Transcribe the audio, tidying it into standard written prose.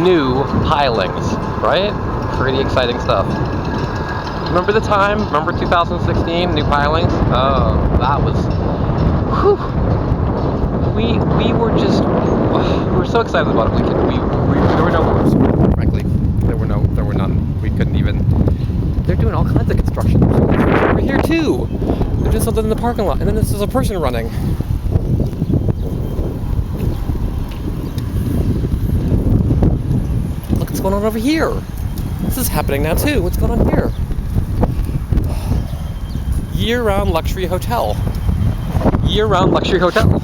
new pilings, right? Pretty exciting stuff. Remember the time? Remember 2016, new pilings? Oh, that was, whew. We were so excited about it. There were no words, frankly. There were none. We couldn't even. They're doing all kinds of construction. Over here too. They're doing something in the parking lot, and then there's a person running. Look what's going on over here. This is happening now too. What's going on here? Year-round luxury hotel. Year-round luxury hotel.